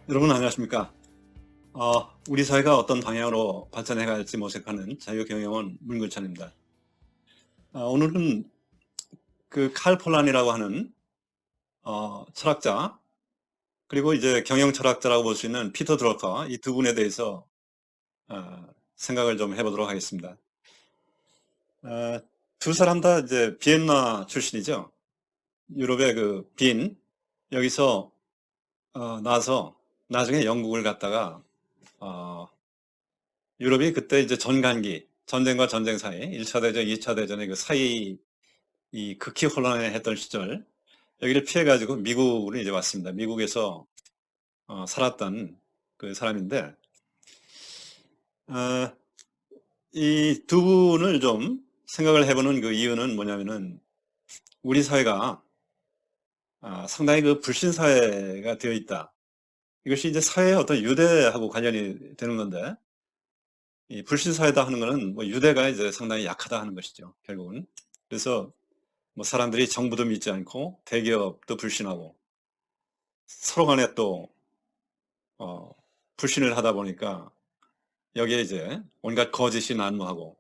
여러분 안녕하십니까? 우리 사회가 어떤 방향으로 발전해 갈지 모색하는 자유경영원 문근찬입니다. 오늘은 그 칼 폴란이라고 하는 철학자, 그리고 이제 경영 철학자라고 볼 수 있는 피터 드러커, 이 두 분에 대해서 생각을 좀 해보도록 하겠습니다. 두 사람 다 이제 비엔나 출신이죠. 유럽의 그 빈, 여기서 나서 나중에 영국을 갔다가 유럽이 그때 이제 전간기, 전쟁과 전쟁 사이, 1차 대전, 2차 대전의 그 사이, 이 극히 혼란했던 시절, 여기를 피해가지고 미국으로 이제 왔습니다. 미국에서 살았던 그 사람인데, 어, 이 두 분을 좀 생각을 해보는 그 이유는 뭐냐면은, 우리 사회가 상당히 그 불신 사회가 되어 있다. 이것이 이제 사회의 어떤 유대하고 관련이 되는 건데, 이 불신 사회다 하는 거는 뭐 유대가 이제 상당히 약하다 하는 것이죠, 결국은. 그래서 뭐 사람들이 정부도 믿지 않고 대기업도 불신하고 서로 간에 또 어, 불신을 하다 보니까 여기에 이제 온갖 거짓이 난무하고,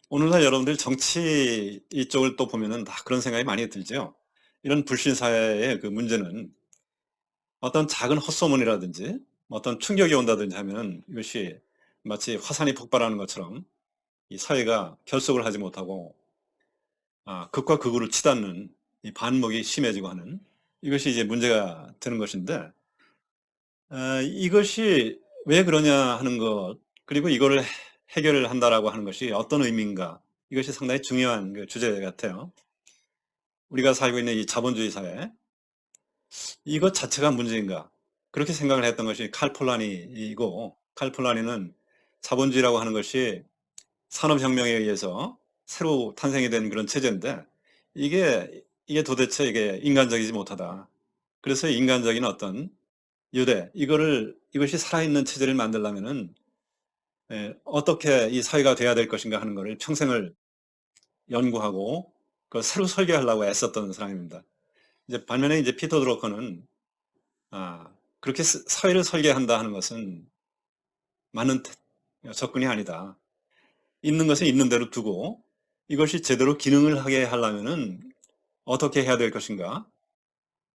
오늘날 여러분들 정치 이쪽을 또 보면은 다 그런 생각이 많이 들죠. 이런 불신 사회의 그 문제는 어떤 작은 헛소문이라든지 어떤 충격이 온다든지 하면 이것이 마치 화산이 폭발하는 것처럼 이 사회가 결속을 하지 못하고 극과 극으로 치닫는 이 반목이 심해지고 하는, 이것이 이제 문제가 되는 것인데, 이것이 왜 그러냐 하는 것, 그리고 이거를 해결을 한다라고 하는 것이 어떤 의미인가, 이것이 상당히 중요한 그 주제 같아요. 우리가 살고 있는 이 자본주의 사회, 이것 자체가 문제인가, 그렇게 생각을 했던 것이 칼 폴라니이고, 칼 폴라니는 자본주의라고 하는 것이 산업혁명에 의해서 새로 탄생이 된 그런 체제인데, 이게 도대체 이게 인간적이지 못하다. 그래서 인간적인 어떤 유대, 이것이 살아있는 체제를 만들려면은 어떻게 이 사회가 돼야 될 것인가 하는 것을 평생을 연구하고 그 새로 설계하려고 애썼던 사람입니다. 이제 반면에 이제 피터 드러커는 그렇게 사회를 설계한다 하는 것은 맞는 접근이 아니다. 있는 것은 있는 대로 두고 이것이 제대로 기능을 하게 하려면은 어떻게 해야 될 것인가?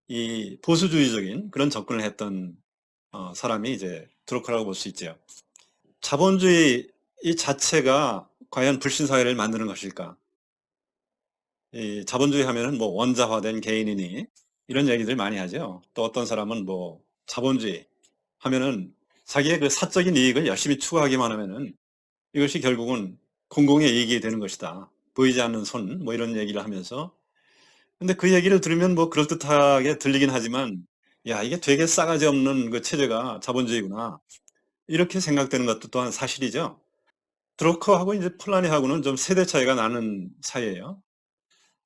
이 보수주의적인 그런 접근을 했던 사람이 이제 드러커라고 볼 수 있죠. 자본주의 이 자체가 과연 불신사회를 만드는 것일까? 이 자본주의 하면은 뭐 원자화된 개인이니 이런 얘기들 많이 하죠. 또 어떤 사람은 뭐 자본주의 하면은 자기의 그 사적인 이익을 열심히 추구하기만 하면은 이것이 결국은 공공의 이익이 되는 것이다. 보이지 않는 손, 뭐 이런 얘기를 하면서, 근데 그 얘기를 들으면 뭐 그럴듯하게 들리긴 하지만, 야, 이게 되게 싸가지 없는 그 체제가 자본주의구나, 이렇게 생각되는 것도 또한 사실이죠. 드로커하고 이제 폴라니하고는 좀 세대 차이가 나는 사이예요.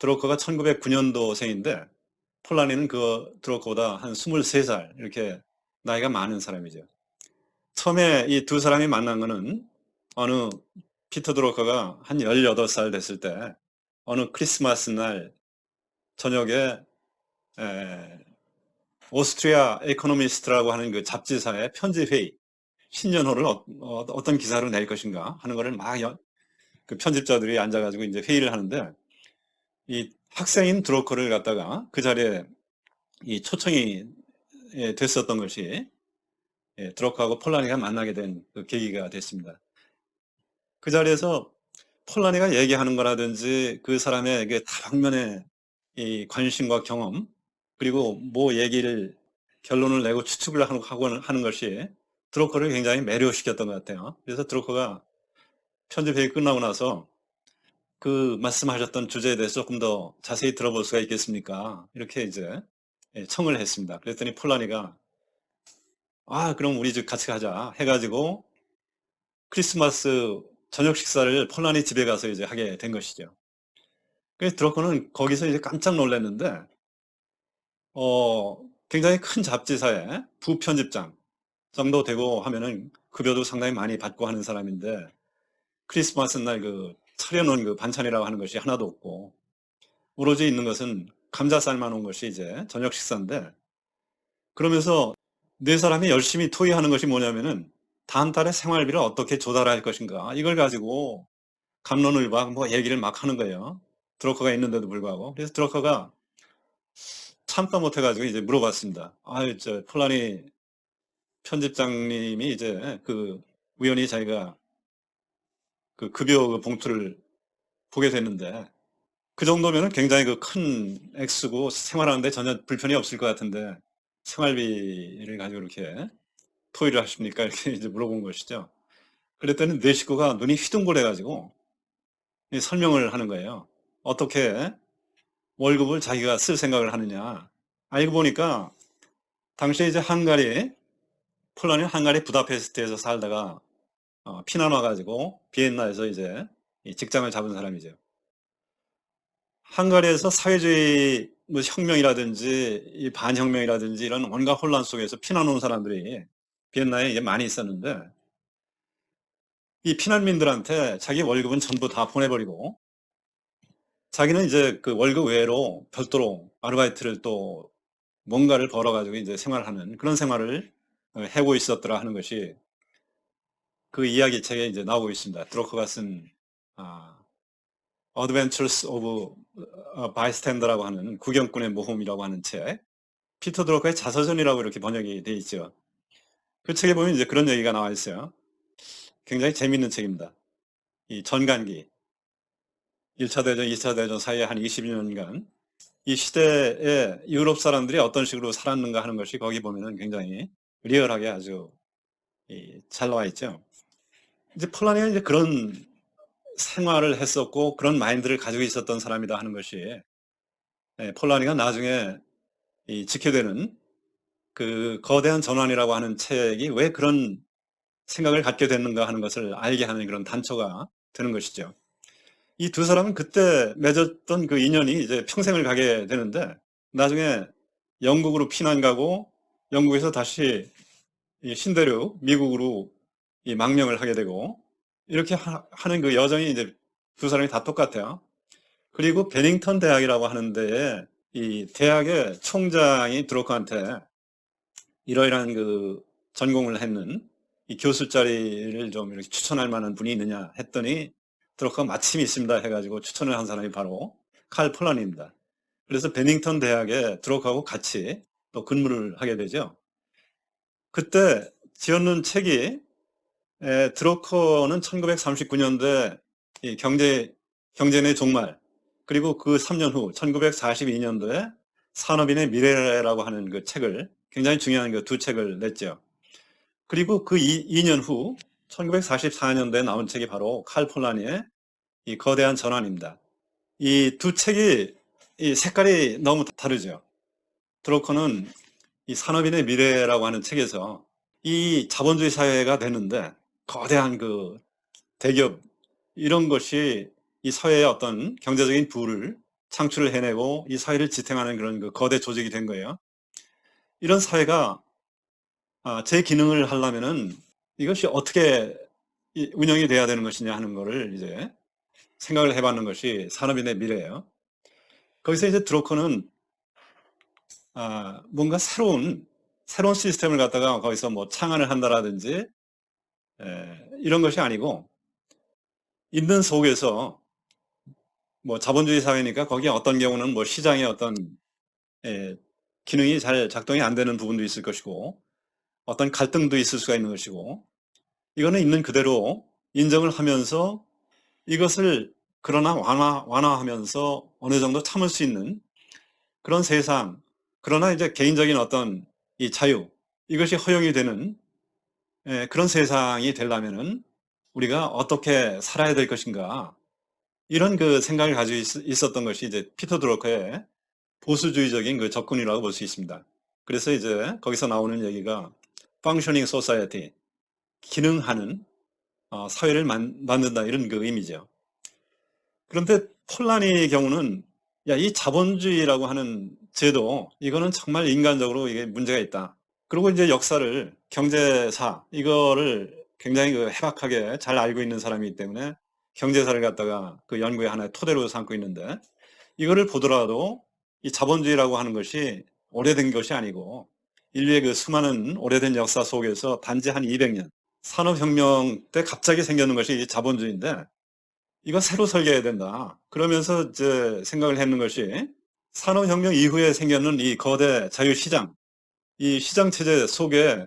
드로커가 1909년도생인데 폴라니는 그 드로커보다 한 23살 이렇게 나이가 많은 사람이죠. 처음에 이 두 사람이 만난 거는 어느 피터 드로커가 한 18살 됐을 때 어느 크리스마스 날 저녁에 에, 오스트리아 에코노미스트라고 하는 그 잡지사의 편집회의, 신년호를 어떤 기사를 낼 것인가 하는 거를 막 그 편집자들이 앉아가지고 이제 회의를 하는데, 이 학생인 드로커를 갖다가 그 자리에 이 초청이 됐었던 것이 드로커하고 폴라니가 만나게 된 그 계기가 됐습니다. 그 자리에서 폴라니가 얘기하는 거라든지 그 사람의 그 다방면의 이 관심과 경험, 그리고 뭐 얘기를 결론을 내고 추측을 하는 것이 드로커를 굉장히 매료시켰던 것 같아요. 그래서 드로커가 편집회의 끝나고 나서 그 말씀하셨던 주제에 대해서 조금 더 자세히 들어볼 수가 있겠습니까? 이렇게 이제 청을 했습니다. 그랬더니 폴라니가 그럼 우리 집 같이 가자 해가지고 크리스마스 저녁 식사를 폴라니 집에 가서 이제 하게 된 것이죠. 그래서 드러커는 거기서 이제 깜짝 놀랐는데, 굉장히 큰 잡지사의 부편집장 정도 되고 하면은 급여도 상당히 많이 받고 하는 사람인데, 크리스마스 날 그 차려놓은 그 반찬이라고 하는 것이 하나도 없고 오로지 있는 것은 감자 삶아 놓은 것이 이제 저녁 식사인데, 그러면서 네 사람이 열심히 토의하는 것이 뭐냐면은 다음 달에 생활비를 어떻게 조달할 것인가 이걸 가지고 갑론을박 뭐 얘기를 막 하는 거예요. 드러커가 있는데도 불구하고. 그래서 드러커가 참다 못해 가지고 이제 물어봤습니다. 아유 저 폴라니 편집장님이 이제 우연히 자기가 그 급여 그 봉투를 보게 됐는데 그 정도면은 굉장히 큰 액수고 생활하는데 전혀 불편이 없을 것 같은데 생활비를 가지고 이렇게 토의를 하십니까? 이렇게 이제 물어본 것이죠. 그랬더니 내 식구가 눈이 휘둥그레 가지고 이 설명을 하는 거예요. 어떻게 월급을 자기가 쓸 생각을 하느냐. 알고 보니까 당시에 이제 폴란이 헝가리 부다페스트에서 살다가 피난 와 가지고 비엔나에서 이제 이 직장을 잡은 사람이죠. 헝가리에서 사회주의 뭐 혁명이라든지 이 반혁명이라든지 이런 온갖 혼란 속에서 피난 온 사람들이 비엔나에 이제 많이 있었는데 이 피난민들한테 자기 월급은 전부 다 보내버리고 자기는 이제 그 월급 외로 별도로 아르바이트를 또 뭔가를 벌어가지고 이제 생활하는 그런 생활을 해고 있었더라 하는 것이 그 이야기책에 이제 나오고 있습니다. 드로커가 쓴 아, Adventures of Bystander라고 하는 구경꾼의 모험이라고 하는 책. 피터 드로커의 자서전이라고 이렇게 번역이 돼 있죠. 그 책에 보면 이제 그런 얘기가 나와 있어요. 굉장히 재미있는 책입니다. 이 전간기 1차 대전, 2차 대전 사이에 한 20년간 이 시대에 유럽 사람들이 어떤 식으로 살았는가 하는 것이 거기 보면은 굉장히 리얼하게 아주 잘 나와 있죠. 이제 폴라니가 이제 그런 생활을 했었고 그런 마인드를 가지고 있었던 사람이다 하는 것이 폴라니가 나중에 지켜되는 그 거대한 전환이라고 하는 책이 왜 그런 생각을 갖게 됐는가 하는 것을 알게 하는 그런 단초가 되는 것이죠. 이 두 사람은 그때 맺었던 그 인연이 이제 평생을 가게 되는데 나중에 영국으로 피난 가고 영국에서 다시 신대륙 미국으로 망명을 하게 되고 이렇게 하는 그 여정이 이제 두 사람이 다 똑같아요. 그리고 베닝턴 대학이라고 하는 데에 이 대학의 총장이 드로커한테 이러이러한 그 전공을 했는 이 교수 자리를 좀 이렇게 추천할 만한 분이 있느냐 했더니 드로커가 마침 있습니다 해가지고 추천을 한 사람이 바로 칼 폴란입니다. 그래서 베닝턴 대학에 드로커하고 같이 또 근무를 하게 되죠. 그때 지었는 책이 드로커는 1939년도에 이 경제의 종말 그리고 그 3년 후 1942년도에 산업인의 미래라고 하는 그 책을 굉장히 중요한 그 두 책을 냈죠. 그리고 그 2년 후 1944년도에 나온 책이 바로 칼 폴라니의 이 거대한 전환입니다. 이 두 책이 이 색깔이 너무 다르죠. 드로커는 이 산업인의 미래라고 하는 책에서 이 자본주의 사회가 되는데 거대한 그 대기업 이런 것이 이 사회의 어떤 경제적인 부를 창출을 해내고 이 사회를 지탱하는 그런 그 거대 조직이 된 거예요. 이런 사회가 제 기능을 하려면은 이것이 어떻게 운영이 돼야 되는 것이냐 하는 거를 이제 생각을 해봤는 것이 산업인의 미래예요. 거기서 이제 드로커는 뭔가 새로운 시스템을 갖다가 거기서 뭐 창안을 한다라든지 이런 것이 아니고 있는 속에서 뭐 자본주의 사회니까 거기에 어떤 경우는 뭐 시장의 어떤 기능이 잘 작동이 안 되는 부분도 있을 것이고 어떤 갈등도 있을 수가 있는 것이고 이거는 있는 그대로 인정을 하면서 이것을 그러나 완화하면서 어느 정도 참을 수 있는 그런 세상 그러나 이제 개인적인 어떤 이 자유 이것이 허용이 되는 그런 세상이 되려면은 우리가 어떻게 살아야 될 것인가 이런 그 생각을 가지고 있었던 것이 이제 피터 드로커의 보수주의적인 그 접근이라고 볼 수 있습니다. 그래서 이제 거기서 나오는 얘기가 functioning society, 기능하는 사회를 만든다 이런 그 의미죠. 그런데 폴란의 경우는 이 자본주의라고 하는 제도 이거는 정말 인간적으로 이게 문제가 있다. 그리고 이제 역사를 경제사 이거를 굉장히 그 해박하게 잘 알고 있는 사람이기 때문에 경제사를 갖다가 그 연구의 하나의 토대로 삼고 있는데 이거를 보더라도 이 자본주의라고 하는 것이 오래된 것이 아니고 인류의 그 수많은 오래된 역사 속에서 단지 한 200년 산업혁명 때 갑자기 생겨난 것이 이 자본주의인데 이거 새로 설계해야 된다. 그러면서 이제 생각을 했는 것이 산업혁명 이후에 생겨난 이 거대 자유시장, 이 시장체제 속에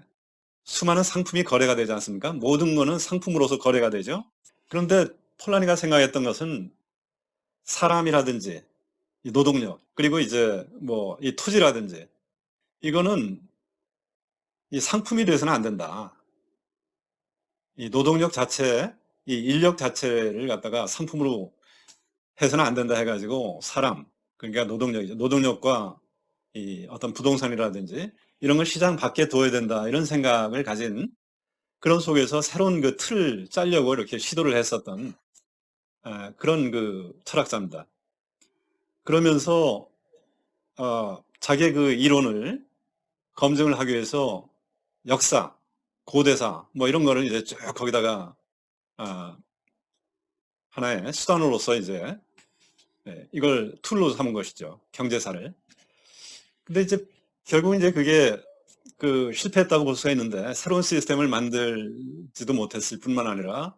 수많은 상품이 거래가 되지 않습니까? 모든 거는 상품으로서 거래가 되죠. 그런데 폴라니가 생각했던 것은 사람이라든지 이 노동력, 그리고 이제 뭐 이 토지라든지 이거는 이 상품이 돼서는 안 된다. 이 노동력 자체, 이 인력 자체를 갖다가 상품으로 해서는 안 된다 해가지고 사람, 그러니까 노동력이죠. 노동력과 이 어떤 부동산이라든지 이런 걸 시장 밖에 둬야 된다. 이런 생각을 가진 그런 속에서 새로운 그 틀을 짜려고 이렇게 시도를 했었던 그런 그 철학자입니다. 그러면서 자기의 그 이론을 검증을 하기 위해서 역사, 고대사 뭐 이런 거를 이제 쭉 거기다가 하나의 수단으로서 이제 이걸 툴로 삼은 것이죠. 경제사를. 근데 이제 결국 이제 그게 그 실패했다고 볼 수가 있는데 새로운 시스템을 만들지도 못했을 뿐만 아니라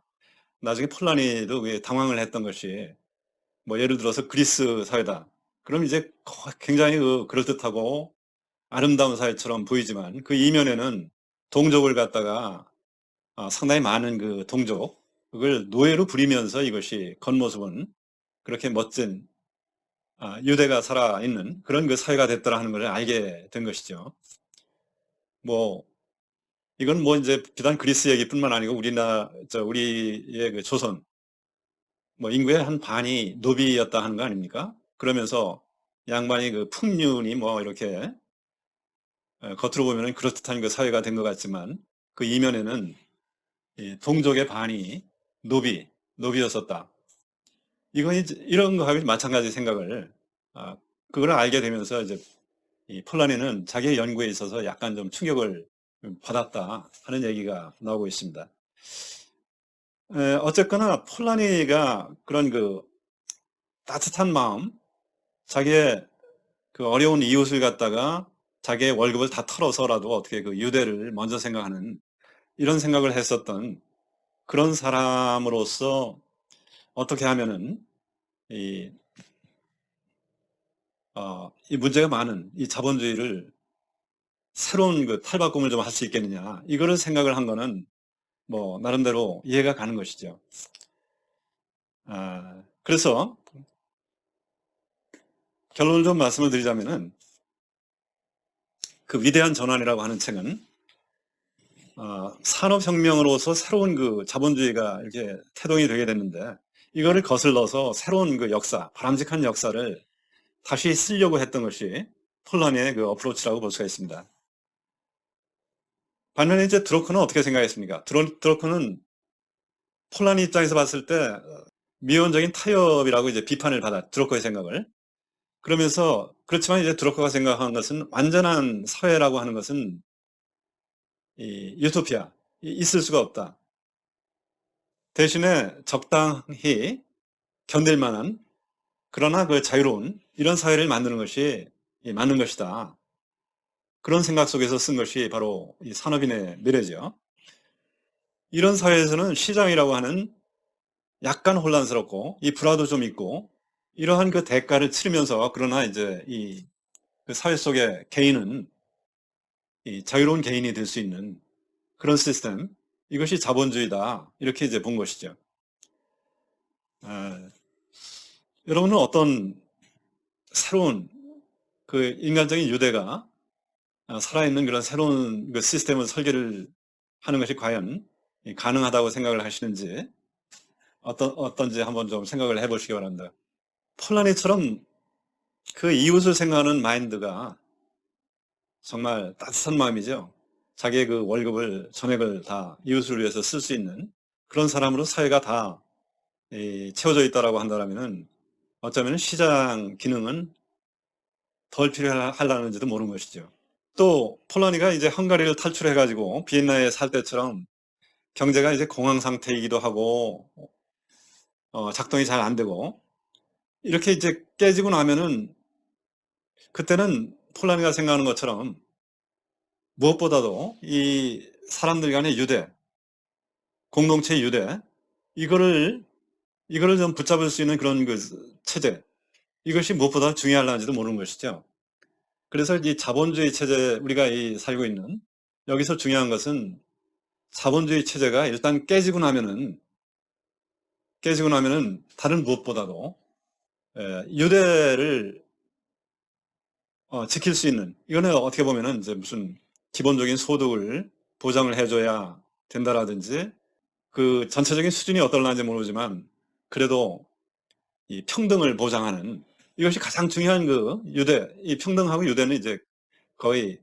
나중에 폴라니도 당황을 했던 것이 뭐 예를 들어서 그리스 사회다. 그럼 이제 굉장히 그럴듯하고 아름다운 사회처럼 보이지만 그 이면에는 동족을 갖다가 상당히 많은 그 동족 그걸 노예로 부리면서 이것이 겉모습은 그렇게 멋진 유대가 살아있는 그런 그 사회가 됐더라 하는 걸 알게 된 것이죠. 뭐 이건 뭐 이제 비단 그리스 얘기뿐만 아니고 우리의 그 조선 뭐 인구의 한 반이 노비였다 하는 거 아닙니까? 그러면서 양반이 그 풍륜이 뭐 이렇게 겉으로 보면 그럴듯한 그 사회가 된 것 같지만 그 이면에는 이 동족의 반이 노비였었다. 이건 이제 이런 거하고 마찬가지 생각을 그걸 알게 되면서 이제 이 폴라니는 자기의 연구에 있어서 약간 좀 충격을 받았다 하는 얘기가 나오고 있습니다. 어쨌거나 폴라니가 그런 그 따뜻한 마음, 자기의 그 어려운 이웃을 갖다가 자기의 월급을 다 털어서라도 어떻게 그 유대를 먼저 생각하는 이런 생각을 했었던 그런 사람으로서 어떻게 하면은 이, 이 문제가 많은 이 자본주의를 새로운 그 탈바꿈을 좀 할 수 있겠느냐 이거를 생각을 한 거는 뭐 나름대로 이해가 가는 것이죠. 그래서 결론을 좀 말씀을 드리자면은 그 위대한 전환이라고 하는 책은 산업혁명으로서 새로운 그 자본주의가 이렇게 태동이 되게 됐는데 이거를 거슬러서 새로운 그 역사, 바람직한 역사를 다시 쓰려고 했던 것이 폴라니의 그 어프로치라고 볼 수가 있습니다. 반면에 이제 드로커는 어떻게 생각했습니까? 드로커는 폴라니 입장에서 봤을 때 미온적인 타협이라고 이제 비판을 받아 드로커의 생각을. 그러면서 그렇지만 이제 드로커가 생각한 것은 완전한 사회라고 하는 것은 이 유토피아 있을 수가 없다. 대신에 적당히 견딜 만한 그러나 그 자유로운 이런 사회를 만드는 것이 맞는 것이다. 그런 생각 속에서 쓴 것이 바로 이 산업인의 미래죠. 이런 사회에서는 시장이라고 하는 약간 혼란스럽고 이 불화도 좀 있고 이러한 그 대가를 치르면서 그러나 이제 그 사회 속의 개인은 이 자유로운 개인이 될 수 있는 그런 시스템 이것이 자본주의다 이렇게 이제 본 것이죠. 여러분은 어떤 새로운 그 인간적인 유대가 살아있는 그런 새로운 그 시스템을 설계를 하는 것이 과연 가능하다고 생각을 하시는지 어떤지 한번 좀 생각을 해보시기 바랍니다. 폴라니처럼 그 이웃을 생각하는 마인드가 정말 따뜻한 마음이죠. 자기의 그 월급을 전액을 다 이웃을 위해서 쓸 수 있는 그런 사람으로 사회가 다 채워져 있다라고 한다면은 어쩌면 시장 기능은 덜 필요하려는지도 모르는 것이죠. 또 폴라니가 이제 헝가리를 탈출해가지고 비엔나에 살 때처럼 경제가 이제 공황 상태이기도 하고 작동이 잘 안 되고 이렇게 이제 깨지고 나면은 그때는 폴라니가 생각하는 것처럼 무엇보다도 이 사람들 간의 유대, 공동체 유대, 이거를 좀 붙잡을 수 있는 그런 그 체제, 이것이 무엇보다 중요할는지도 모르는 것이죠. 그래서 이 자본주의 체제, 우리가 이 살고 있는, 여기서 중요한 것은 자본주의 체제가 일단 깨지고 나면은 다른 무엇보다도 유대를 지킬 수 있는, 이거는 어떻게 보면은 이제 무슨 기본적인 소득을 보장을 해줘야 된다라든지, 그 전체적인 수준이 어떨는지 모르지만 그래도 이 평등을 보장하는, 이것이 가장 중요한 그 유대, 이 평등하고 유대는 이제 거의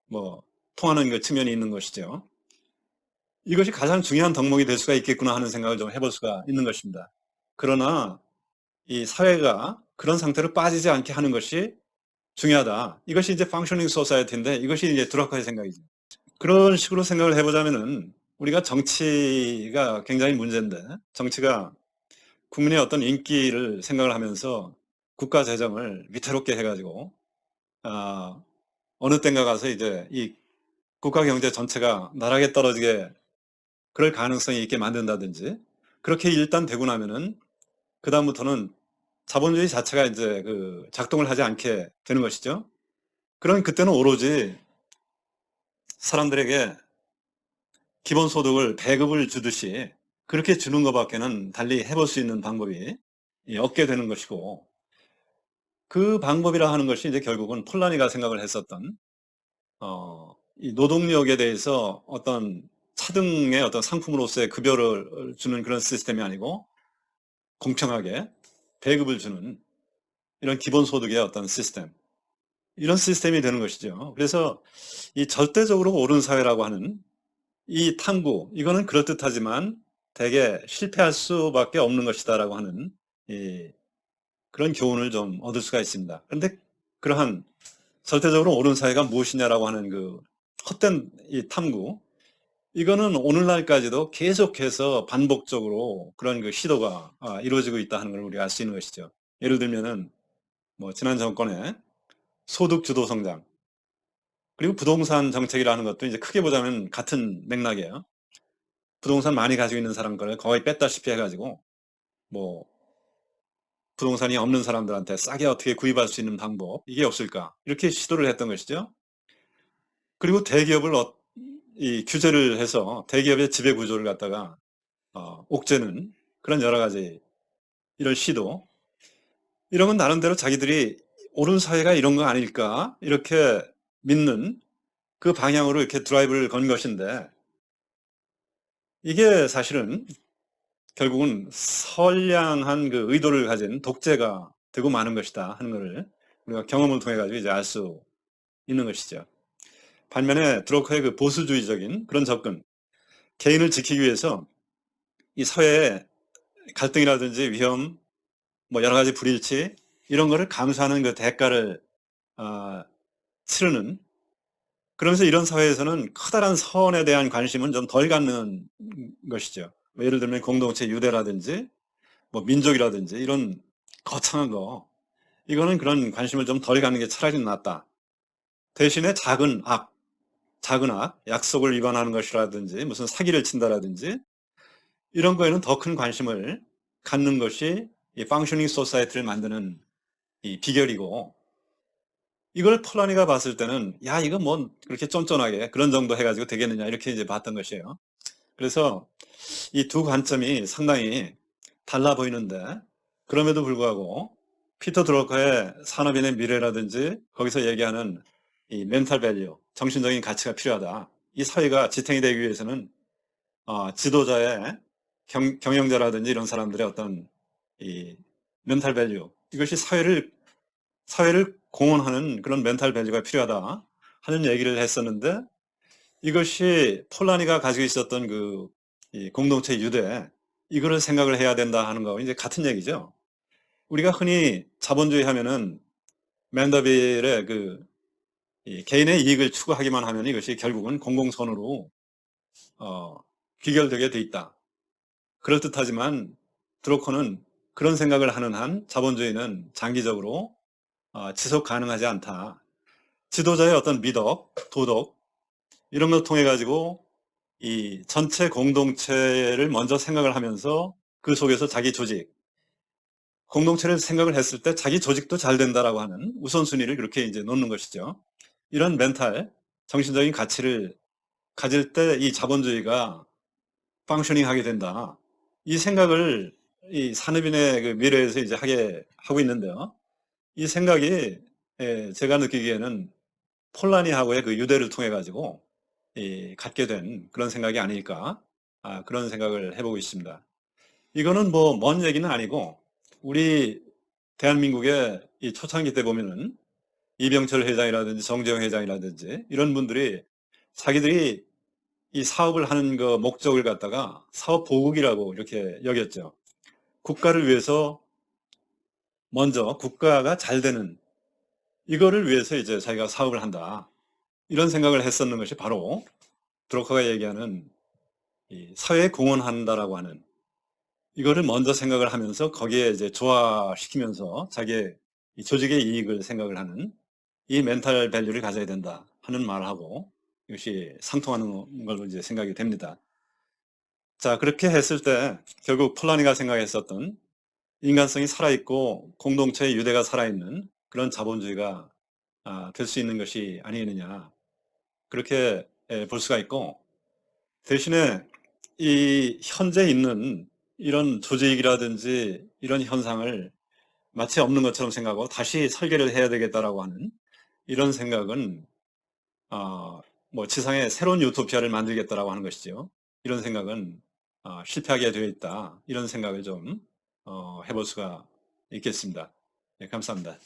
뭐 통하는 그 측면이 있는 것이죠. 이것이 가장 중요한 덕목이 될 수가 있겠구나 하는 생각을 좀 해볼 수가 있는 것입니다. 그러나 이 사회가 그런 상태로 빠지지 않게 하는 것이 중요하다. 이것이 이제 펑셔닝 소사이어티인데, 이것이 이제 드러커의 생각이죠. 그런 식으로 생각을 해보자면은, 우리가 정치가 굉장히 문제인데, 정치가 국민의 어떤 인기를 생각을 하면서 국가 재정을 위태롭게 해가지고 어느 땐가 가서 이제 이 국가 경제 전체가 나락에 떨어지게, 그럴 가능성이 있게 만든다든지, 그렇게 일단 되고 나면은 그 다음부터는 자본주의 자체가 이제 그 작동을 하지 않게 되는 것이죠. 그런 그때는 오로지 사람들에게 기본소득을 배급을 주듯이 그렇게 주는 것밖에는 달리 해볼 수 있는 방법이 없게 되는 것이고, 그 방법이라 하는 것이 이제 결국은 폴라니가 생각을 했었던 이 노동력에 대해서 어떤 차등의 어떤 상품으로서의 급여를 주는 그런 시스템이 아니고 공평하게 배급을 주는 이런 기본소득의 어떤 시스템, 이런 시스템이 되는 것이죠. 그래서 이 절대적으로 옳은 사회라고 하는 이 탐구, 이거는 그럴듯하지만 대개 실패할 수밖에 없는 것이다라고 하는 그런 교훈을 좀 얻을 수가 있습니다. 그런데 그러한 절대적으로 옳은 사회가 무엇이냐라고 하는 그 헛된 이 탐구, 이거는 오늘날까지도 계속해서 반복적으로 그런 그 시도가 이루어지고 있다 하는 걸 우리가 알 수 있는 것이죠. 예를 들면은 뭐 지난 정권의 소득 주도 성장, 그리고 부동산 정책이라는 것도 이제 크게 보자면 같은 맥락이에요. 부동산 많이 가지고 있는 사람 걸 거의 뺐다시피 해가지고 뭐 부동산이 없는 사람들한테 싸게 어떻게 구입할 수 있는 방법, 이게 없을까, 이렇게 시도를 했던 것이죠. 그리고 대기업을 이 규제를 해서 대기업의 지배 구조를 갖다가 옥죄는 그런 여러 가지 이런 시도, 이런 건 나름대로 자기들이 옳은 사회가 이런 거 아닐까 이렇게 믿는 그 방향으로 이렇게 드라이브를 건 것인데, 이게 사실은 결국은 선량한 그 의도를 가진 독재가 되고 마는 것이다 하는 것을 우리가 경험을 통해 가지고 이제 알 수 있는 것이죠. 반면에 드로커의 그 보수주의적인 그런 접근, 개인을 지키기 위해서 이 사회의 갈등이라든지 위험, 뭐 여러 가지 불일치, 이런 거를 감수하는 그 대가를 치르는, 그러면서 이런 사회에서는 커다란 선에 대한 관심은 좀 덜 갖는 것이죠. 뭐 예를 들면 공동체 유대라든지 뭐 민족이라든지 이런 거창한 거, 이거는 그런 관심을 좀 덜 갖는 게 차라리 낫다. 대신에 작은 악, 약속을 위반하는 것이라든지 무슨 사기를 친다라든지 이런 거에는 더 큰 관심을 갖는 것이 이 펑셔닝 소사이어티를 만드는 이 비결이고, 이걸 폴라니가 봤을 때는 야, 이거 뭐 그렇게 쫀쫀하게 그런 정도 해가지고 되겠느냐 이렇게 이제 봤던 것이에요. 그래서 이 두 관점이 상당히 달라 보이는데, 그럼에도 불구하고 피터 드러커의 산업인의 미래라든지 거기서 얘기하는 이 멘탈 밸류, 정신적인 가치가 필요하다. 이 사회가 지탱이 되기 위해서는 지도자의 경영자라든지 이런 사람들의 어떤 이 멘탈 밸류, 이것이 사회를 공헌하는 그런 멘탈 밸류가 필요하다 하는 얘기를 했었는데, 이것이 폴라니가 가지고 있었던 이 공동체 유대, 이거를 생각을 해야 된다 하는 거하고 이제 같은 얘기죠. 우리가 흔히 자본주의 하면은 맨더빌의 이 개인의 이익을 추구하기만 하면 이것이 결국은 공공선으로 귀결되게 돼 있다. 그럴듯하지만 드로커는 그런 생각을 하는 한 자본주의는 장기적으로 지속 가능하지 않다. 지도자의 어떤 미덕, 도덕, 이런 걸 통해 가지고 이 전체 공동체를 먼저 생각을 하면서 그 속에서 자기 조직, 공동체를 생각을 했을 때 자기 조직도 잘 된다라고 하는 우선순위를 그렇게 이제 놓는 것이죠. 이런 멘탈, 정신적인 가치를 가질 때 이 자본주의가 펑셔닝 하게 된다. 이 생각을 이 산업인의 그 미래에서 이제 하고 있는데요. 이 생각이 제가 느끼기에는 폴라니하고의 그 유대를 통해 가지고 갖게 된 그런 생각이 아닐까, 그런 생각을 해 보고 있습니다. 이거는 뭐 먼 얘기는 아니고 우리 대한민국의 이 초창기 때 보면은 이병철 회장이라든지 정재영 회장이라든지 이런 분들이 자기들이 이 사업을 하는 그 목적을 갖다가 사업 보국이라고 이렇게 여겼죠. 국가를 위해서 먼저 국가가 잘 되는 이거를 위해서 이제 자기가 사업을 한다. 이런 생각을 했었는 것이 바로 드로커가 얘기하는 이 사회에 공헌한다라고 하는 이거를 먼저 생각을 하면서 거기에 이제 조화시키면서 자기의 이 조직의 이익을 생각을 하는 이 멘탈 밸류를 가져야 된다 하는 말하고 이것이 상통하는 걸로 이제 생각이 됩니다. 자, 그렇게 했을 때 결국 폴라니가 생각했었던 인간성이 살아있고 공동체의 유대가 살아있는 그런 자본주의가 될 수 있는 것이 아니느냐 그렇게 볼 수가 있고 대신에 이 현재 있는 이런 조직이라든지 이런 현상을 마치 없는 것처럼 생각하고 다시 설계를 해야 되겠다라고 하는 이런 생각은 뭐 지상에 새로운 유토피아를 만들겠다라고 하는 것이죠. 이런 생각은 실패하게 되어 있다. 이런 생각을 좀 해볼 수가 있겠습니다. 네, 감사합니다.